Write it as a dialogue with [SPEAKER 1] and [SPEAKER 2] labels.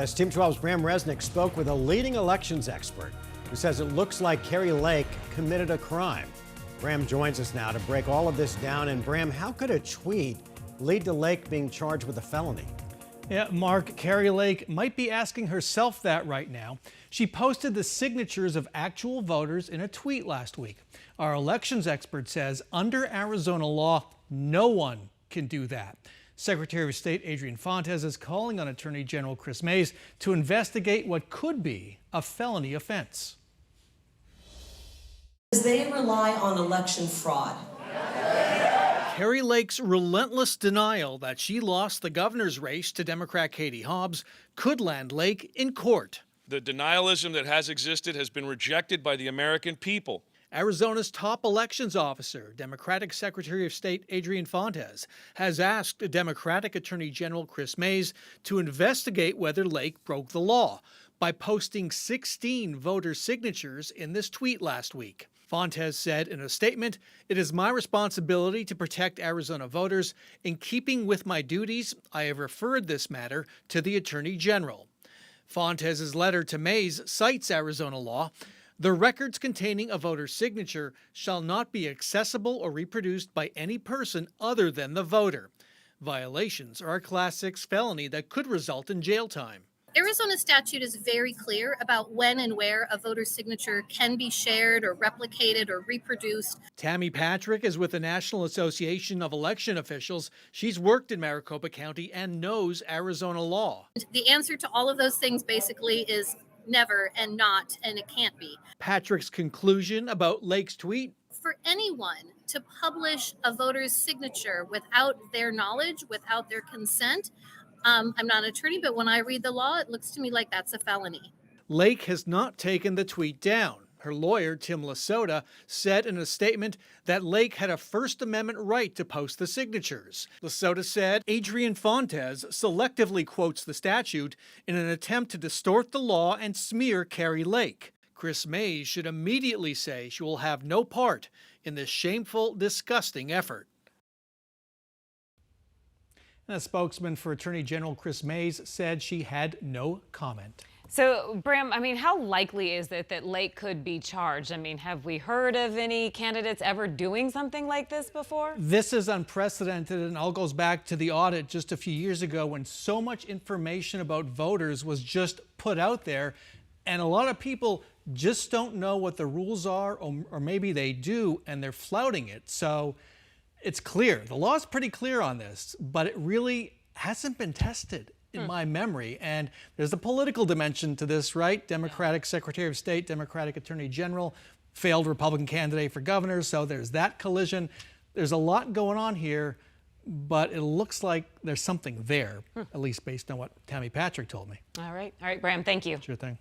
[SPEAKER 1] As Team 12's Brahm Resnik spoke with a leading elections expert who says it looks like Kari Lake committed a crime. Brahm joins us now to break all of this down. And Brahm, how could a tweet lead to Lake being charged with a felony?
[SPEAKER 2] Yeah, Mark, Kari Lake might be asking herself that right now. She posted the signatures of actual voters in a tweet last week. Our elections expert says under Arizona law, no one can do that. Secretary of State Adrian Fontes is calling on Attorney General Chris Mays to investigate what could be a felony offense.
[SPEAKER 3] They rely on election fraud.
[SPEAKER 2] Kari Lake's relentless denial that she lost the governor's race to Democrat Katie Hobbs could land Lake in court.
[SPEAKER 4] The denialism that has existed has been rejected by the American people.
[SPEAKER 2] Arizona's top elections officer, Democratic Secretary of State Adrian Fontes, has asked Democratic Attorney General Chris Mays to investigate whether Lake broke the law by posting 16 voter signatures in this tweet last week. Fontes said in a statement, "It is my responsibility to protect Arizona voters. In keeping with my duties, I have referred this matter to the Attorney General." Fontes' letter to Mays cites Arizona law. The records containing a voter's signature shall not be accessible or reproduced by any person other than the voter. Violations are a Class 6 felony that could result in jail time.
[SPEAKER 5] Arizona statute is very clear about when and where a voter's signature can be shared or replicated or reproduced.
[SPEAKER 2] Tammy Patrick is with the National Association of Election Officials. She's worked in Maricopa County and knows Arizona law.
[SPEAKER 5] The answer to all of those things basically is never and not, and it can't be.
[SPEAKER 2] Patrick's conclusion about Lake's tweet:
[SPEAKER 5] for anyone to publish a voter's signature without their knowledge, without their consent, I'm not an attorney, but when I read the law, it looks to me like that's a felony.
[SPEAKER 2] Lake has not taken the tweet down. Her lawyer, Tim Lasota, said in a statement that Lake had a First Amendment right to post the signatures. Lasota said Adrian Fontes selectively quotes the statute in an attempt to distort the law and smear Kari Lake. Chris Mays should immediately say she will have no part in this shameful, disgusting effort. And a spokesman for Attorney General Chris Mays said she had no comment.
[SPEAKER 6] So, Brahm, how likely is it that Lake could be charged? Have we heard of any candidates ever doing something like this before?
[SPEAKER 2] This is unprecedented, and all goes back to the audit just a few years ago when so much information about voters was just put out there, and a lot of people just don't know what the rules are, or maybe they do, and they're flouting it. So it's clear. The law is pretty clear on this, but it really hasn't been tested in my memory. And there's a political dimension to this, right? Democratic Secretary of State, Democratic Attorney General, failed Republican candidate for governor. So there's that collision. There's a lot going on here, but it looks like there's something there, at least based on what Tammy Patrick told me.
[SPEAKER 6] All right, Brahm, thank you.
[SPEAKER 2] Sure thing.